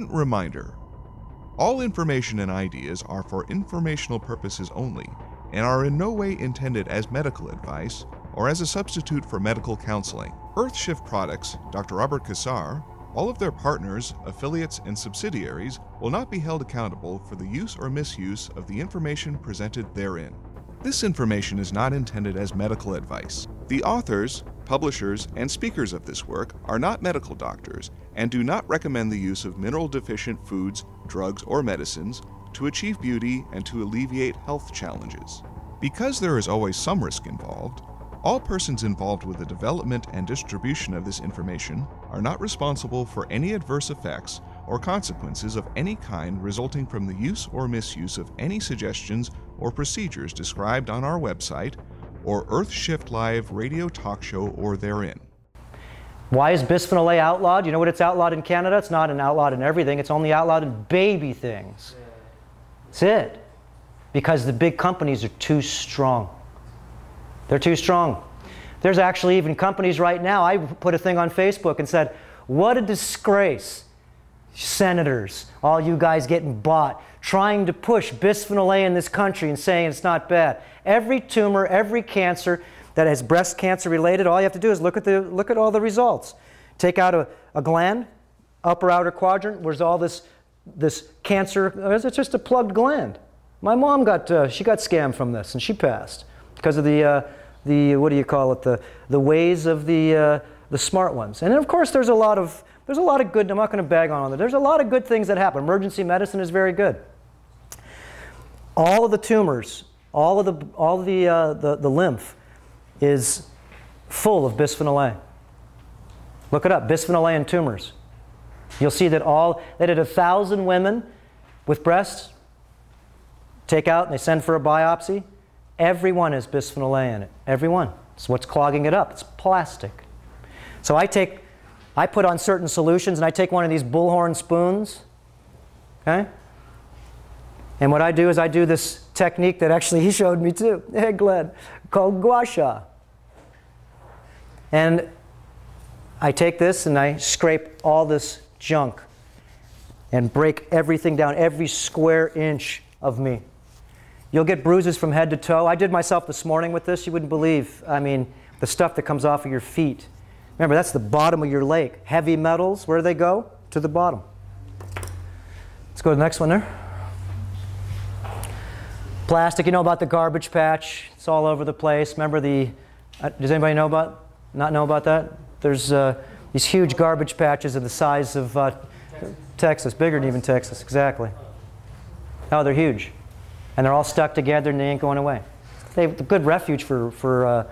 important reminder. All information and ideas are for informational purposes only and are in no way intended as medical advice or as a substitute for medical counseling. Earthshift Products, Dr. Robert Cassar, all of their partners, affiliates, and subsidiaries will not be held accountable for the use or misuse of the information presented therein. This information is not intended as medical advice. The authors, publishers, and speakers of this work are not medical doctors and do not recommend the use of mineral-deficient foods, drugs, or medicines to achieve beauty and to alleviate health challenges. Because there is always some risk involved, all persons involved with the development and distribution of this information are not responsible for any adverse effects or consequences of any kind resulting from the use or misuse of any suggestions or procedures described on our website or Earthshift Live radio talk show or therein. Why is bisphenol A outlawed? You know what it's outlawed in Canada? It's not outlawed in everything. It's only outlawed in baby things. That's it. Because the big companies are too strong. They're too strong. There's actually even companies right now, I put a thing on Facebook and said, what a disgrace. Senators, all you guys getting bought, trying to push bisphenol A in this country and saying it's not bad. Every tumor, every cancer that is breast cancer related, all you have to do is look at all the results. Take out a gland, upper outer quadrant, where's all this cancer, it's just a plugged gland. My mom she got scammed from this and she passed because of the what do you call it, the ways of the smart ones. And then of course there's a lot of good, I'm not going to bag on that. There's a lot of good things that happen. Emergency medicine is very good. All of the tumors, all of the lymph is full of bisphenol A. Look it up, bisphenol A in tumors. You'll see that they did 1,000 women with breasts, take out and they send for a biopsy. Every one has bisphenol A in it, every one. It's what's clogging it up, it's plastic. So I put on certain solutions and I take one of these bullhorn spoons, okay? And what I do is I do this technique that actually he showed me too, hey Glenn, called gua sha. And I take this and I scrape all this junk and break everything down, every square inch of me. You'll get bruises from head to toe. I did myself this morning with this. You wouldn't believe, I mean, the stuff that comes off of your feet. Remember, that's the bottom of your lake. Heavy metals, where do they go? To the bottom. Let's go to the next one there. Plastic, you know about the garbage patch. It's all over the place. Remember does anybody not know about that? There's these huge garbage patches of the size of Texas, bigger than even Texas, exactly. Oh, they're huge. And they're all stuck together and they ain't going away. They're a good refuge for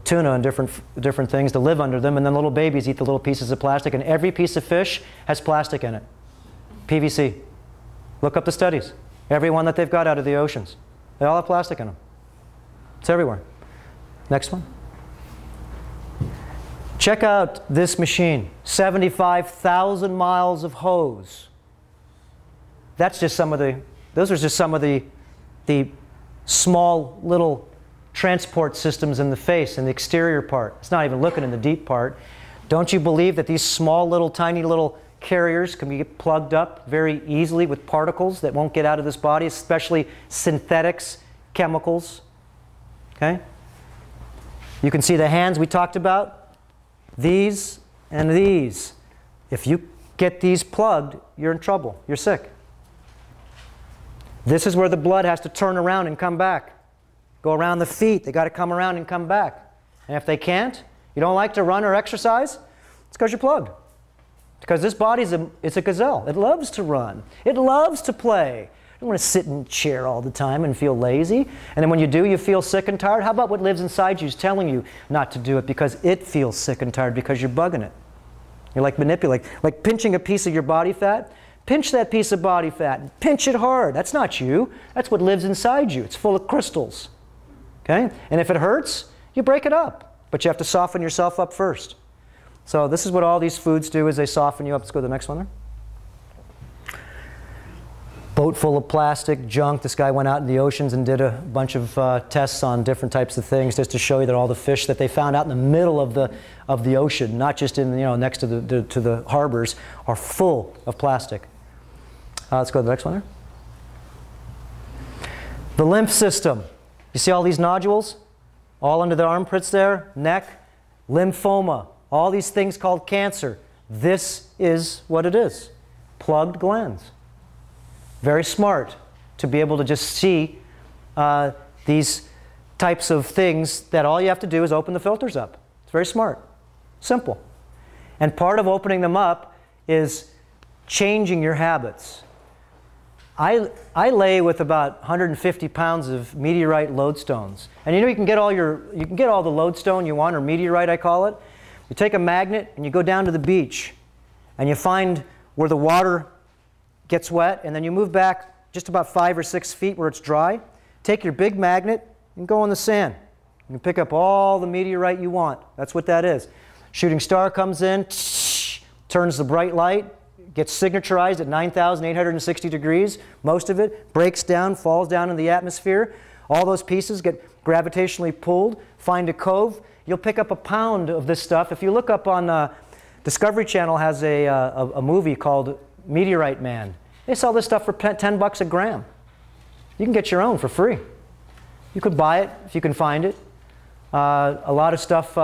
tuna and different things to live under them, and then little babies eat the little pieces of plastic, and every piece of fish has plastic in it. PVC. Look up the studies. Every one that they've got out of the oceans. They all have plastic in them. It's everywhere. Next one. Check out this machine. 75,000 miles of hose. Those are just some of the small little transport systems in the face and the exterior part. It's not even looking in the deep part. Don't you believe that these small little tiny little carriers can be plugged up very easily with particles that won't get out of this body, especially synthetics, chemicals? Okay? You can see the hands we talked about. These and these. If you get these plugged, you're in trouble. You're sick. This is where the blood has to turn around and come back. Go around the feet. They got to come around and come back. And if they can't, you don't like to run or exercise, it's because you're plugged. Because this body it's a gazelle. It loves to run. It loves to play. You don't want to sit in a chair all the time and feel lazy. And then when you do, you feel sick and tired. How about what lives inside you is telling you not to do it because it feels sick and tired because you're bugging it. You're like manipulating, like pinching a piece of your body fat. Pinch that piece of body fat and pinch it hard. That's not you. That's what lives inside you. It's full of crystals. Okay? And if it hurts, you break it up. But you have to soften yourself up first. So this is what all these foods do is they soften you up. Let's go to the next one there. boat full of plastic, junk. This guy went out in the oceans and did a bunch of tests on different types of things just to show you that all the fish that they found out in the middle of the ocean, not just in, next to the harbors, are full of plastic. Let's go to the next one there. The lymph system. You see all these nodules? All under the armpits there, neck, lymphoma, all these things called cancer. This is what it is, plugged glands. Very smart to be able to just see these types of things that all you have to do is open the filters up. It's very smart, simple. And part of opening them up is changing your habits. I lay with about 150 pounds of meteorite lodestones. And you can get all the lodestone you want, or meteorite I call it. You take a magnet and you go down to the beach and you find where the water gets wet, and then you move back just about 5 or 6 feet where it's dry. Take your big magnet and go in the sand. You can pick up all the meteorite you want. That's what that is. Shooting star comes in, turns the bright light, gets signaturized at 9,860 degrees. Most of it breaks down, falls down in the atmosphere. All those pieces get gravitationally pulled. Find a cove. You'll pick up a pound of this stuff. If you look up on Discovery Channel has a movie called Meteorite Man. They sell this stuff for 10 bucks a gram. You can get your own for free. You could buy it if you can find it. A lot of stuff,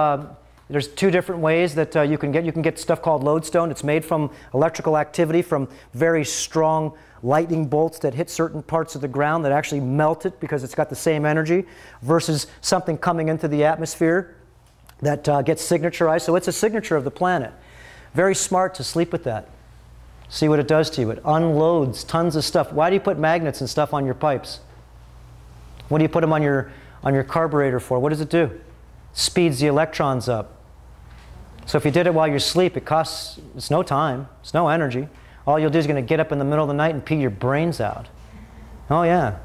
there's 2 different ways that you can get. You can get stuff called lodestone. It's made from electrical activity, from very strong lightning bolts that hit certain parts of the ground that actually melt it because it's got the same energy, versus something coming into the atmosphere that gets signaturized. So it's a signature of the planet. Very smart to sleep with that. See what it does to you. It unloads tons of stuff. Why do you put magnets and stuff on your pipes? What do you put them on your carburetor for? What does it do? Speeds the electrons up. So if you did it while you're asleep, it's no time, it's no energy. All you'll do is going to get up in the middle of the night and pee your brains out. Oh yeah.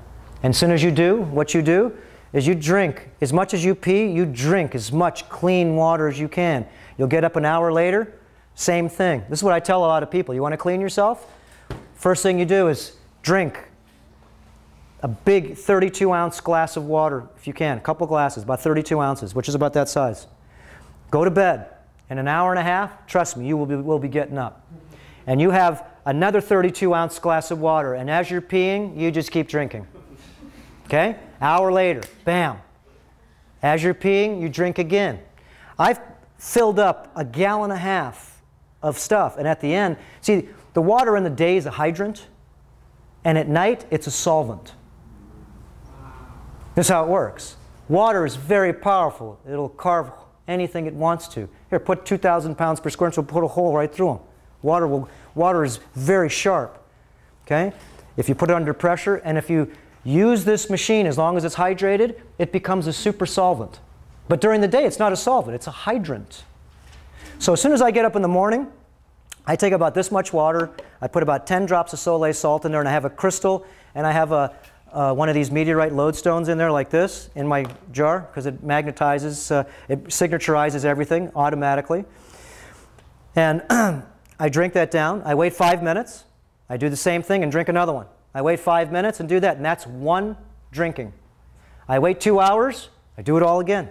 And as soon as you do, what you do is you drink. As much as you pee, you drink as much clean water as you can. You'll get up an hour later, same thing. This is what I tell a lot of people. You want to clean yourself? First thing you do is drink a big 32-ounce glass of water, if you can. A couple glasses, about 32 ounces, which is about that size. Go to bed. In an hour and a half, trust me, you will be getting up. And you have another 32-ounce glass of water, and as you're peeing, you just keep drinking. Okay? Hour later, bam. As you're peeing, you drink again. I've filled up 1.5 gallons of stuff, and at the end, see, the water in the day is a hydrant, and at night, it's a solvent. This is how it works. Water is very powerful. It'll carve anything it wants to. Here, put 2,000 pounds per square inch, we'll put a hole right through them. Water is very sharp. Okay? If you put it under pressure, and if you use this machine, as long as it's hydrated, it becomes a super solvent. But during the day, it's not a solvent, it's a hydrant. So as soon as I get up in the morning, I take about this much water, I put about 10 drops of Soleil salt in there, and I have a crystal, and I have one of these meteorite lodestones in there like this in my jar, because it magnetizes, it signaturizes everything automatically. And I drink that down. I wait 5 minutes. I do the same thing and drink another one. I wait 5 minutes and do that, and that's one drinking. I wait 2 hours. I do it all again.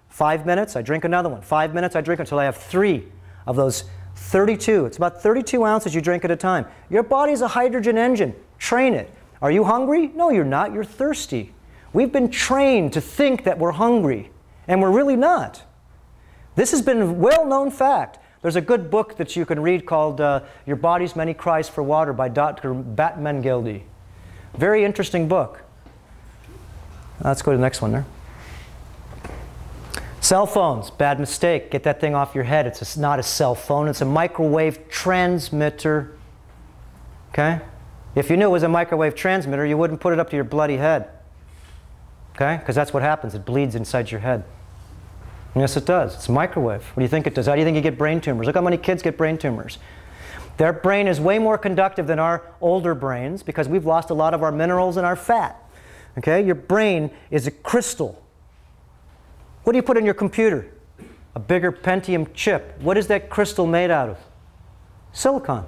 5 minutes, I drink another one. 5 minutes, I drink until I have 3 of those 32. It's about 32 ounces you drink at a time. Your body's a hydrogen engine. Train it. Are you hungry? No, you're not. You're thirsty. We've been trained to think that we're hungry, and we're really not. This has been a well-known fact. There's a good book that you can read called Your Body's Many Cries for Water by Dr. Batmanghelidj. Very interesting book. Let's go to the next one there. Cell phones, bad mistake. Get that thing off your head. It's not a cell phone. It's a microwave transmitter. Okay? If you knew it was a microwave transmitter, you wouldn't put it up to your bloody head. Okay? Because that's what happens. It bleeds inside your head. And yes, it does. It's a microwave. What do you think it does? How do you think you get brain tumors? Look how many kids get brain tumors. Their brain is way more conductive than our older brains because we've lost a lot of our minerals and our fat. Okay? Your brain is a crystal. What do you put in your computer? A bigger Pentium chip. What is that crystal made out of? Silicon.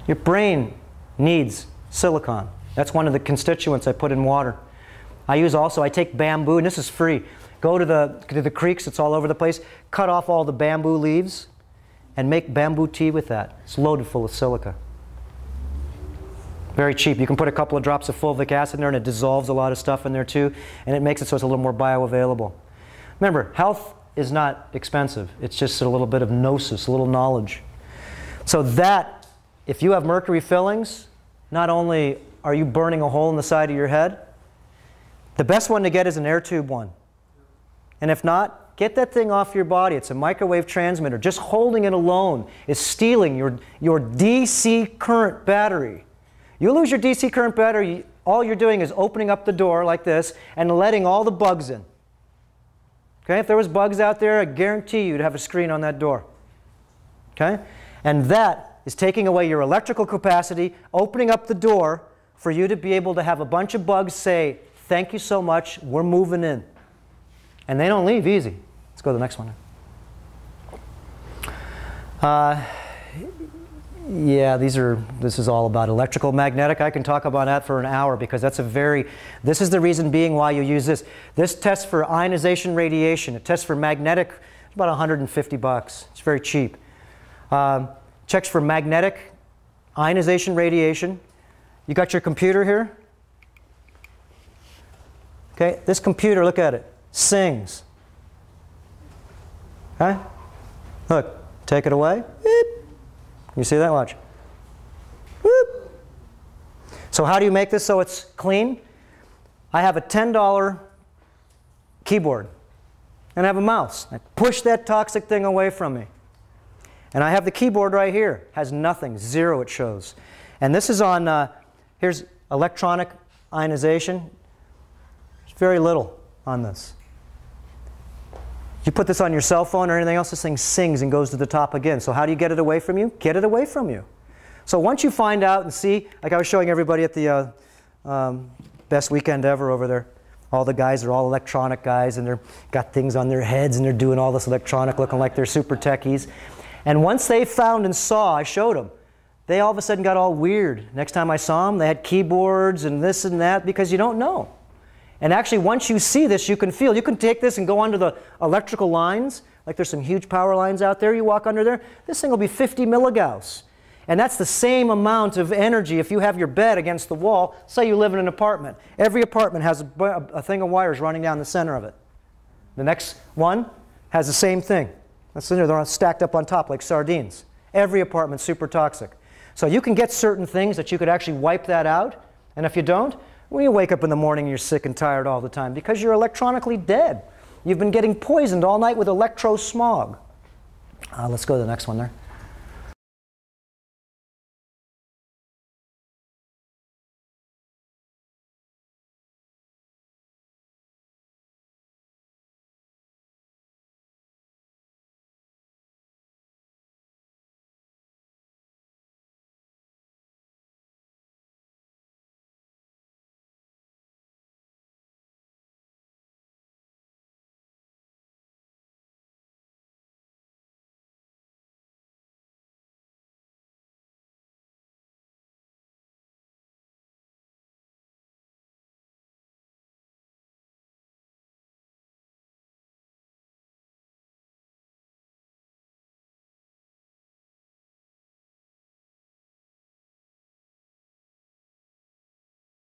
Your brain needs silicon. That's one of the constituents I put in water. I take bamboo, and this is free. Go to the creeks, it's all over the place, cut off all the bamboo leaves, and make bamboo tea with that. It's loaded full of silica. Very cheap. You can put a couple of drops of fulvic acid in there, and it dissolves a lot of stuff in there too, and it makes it so it's a little more bioavailable. Remember, health is not expensive. It's just a little bit of gnosis, a little knowledge. So that, if you have mercury fillings, not only are you burning a hole in the side of your head, the best one to get is an air tube one. And if not, get that thing off your body. It's a microwave transmitter. Just holding it alone is stealing your DC current battery. You lose your DC current battery, all you're doing is opening up the door like this and letting all the bugs in. Okay? If there was bugs out there, I guarantee you'd have a screen on that door. Okay? And that is taking away your electrical capacity, opening up the door for you to be able to have a bunch of bugs say, "Thank you so much, we're moving in." And they don't leave easy. Let's go to the next one. Yeah, this is all about electrical magnetic. I can talk about that for an hour because this is the reason being why you use this. This tests for ionization radiation. It tests for magnetic, it's about $150. It's very cheap. Checks for magnetic ionization radiation. You got your computer here? Okay, this computer, look at it, sings. Okay? Look, take it away. Beep. You see that? Watch. Whoop. So how do you make this so it's clean? I have a $10 keyboard and I have a mouse. I push that toxic thing away from me. And I have the keyboard right here. Has nothing, 0 it shows. And this is on, here's electronic ionization. There's very little on this. You put this on your cell phone or anything else, this thing sings and goes to the top again. So how do you get it away from you? Get it away from you. So once you find out and see, like I was showing everybody at the best weekend ever over there, all the guys are all electronic guys and they've got things on their heads and they're doing all this electronic looking like they're super techies. And once they found and saw, I showed them, they all of a sudden got all weird. Next time I saw them, they had keyboards and this and that because you don't know. And actually, once you see this, you can feel. You can take this and go under the electrical lines. Like there's some huge power lines out there. You walk under there, this thing will be 50 milligauss. And that's the same amount of energy if you have your bed against the wall. Say you live in an apartment. Every apartment has a thing of wires running down the center of it. The next one has the same thing. They're all stacked up on top like sardines. Every apartment's super toxic. So you can get certain things that you could actually wipe that out. And if you don't, when you wake up in the morning, you're sick and tired all the time because you're electronically dead. You've been getting poisoned all night with electrosmog. Let's go to the next one there.